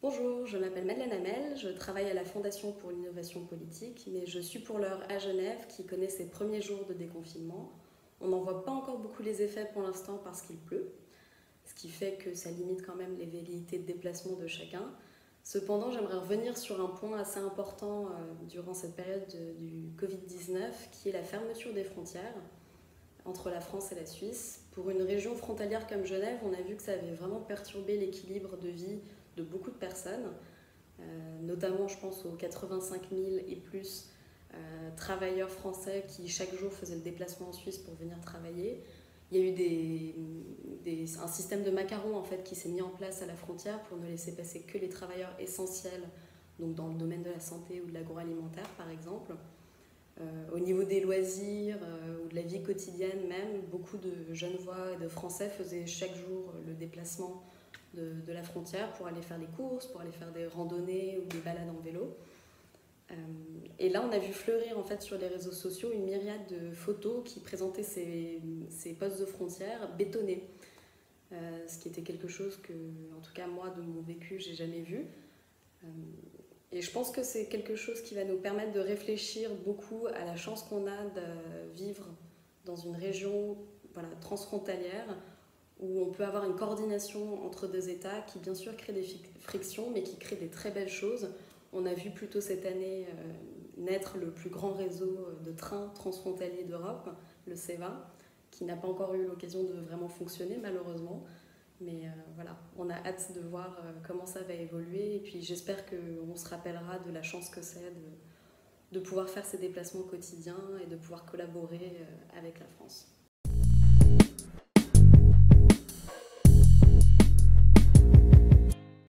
Bonjour, je m'appelle Madeleine Hamel, je travaille à la Fondation pour l'innovation politique, mais je suis pour l'heure à Genève qui connaît ses premiers jours de déconfinement. On n'en voit pas encore beaucoup les effets pour l'instant parce qu'il pleut, ce qui fait que ça limite quand même les velléités de déplacement de chacun. Cependant, j'aimerais revenir sur un point assez important durant cette période du Covid-19, qui est la fermeture des frontières entre la France et la Suisse. Pour une région frontalière comme Genève, on a vu que ça avait vraiment perturbé l'équilibre de vie de beaucoup de personnes, notamment je pense aux 85 000 et plus travailleurs français qui chaque jour faisaient le déplacement en Suisse pour venir travailler. Il y a eu un système de macarons en fait, qui s'est mis en place à la frontière pour ne laisser passer que les travailleurs essentiels, donc dans le domaine de la santé ou de l'agroalimentaire par exemple. Au niveau des loisirs ou de la vie quotidienne même, beaucoup de Genevois et de Français faisaient chaque jour le déplacement de la frontière pour aller faire les courses, pour aller faire des randonnées ou des balades en vélo. Et là, on a vu fleurir en fait sur les réseaux sociaux une myriade de photos qui présentaient ces postes de frontières bétonnés. Ce qui était quelque chose que, en tout cas moi, de mon vécu, j'ai jamais vu. Et je pense que c'est quelque chose qui va nous permettre de réfléchir beaucoup à la chance qu'on a de vivre dans une région transfrontalière où on peut avoir une coordination entre deux États qui bien sûr crée des frictions mais qui crée des très belles choses. On a vu plutôt cette année naître le plus grand réseau de trains transfrontaliers d'Europe, le CEVA, qui n'a pas encore eu l'occasion de vraiment fonctionner malheureusement. Mais voilà, on a hâte de voir comment ça va évoluer et puis j'espère qu'on se rappellera de la chance que c'est de pouvoir faire ces déplacements quotidiens et de pouvoir collaborer avec la France.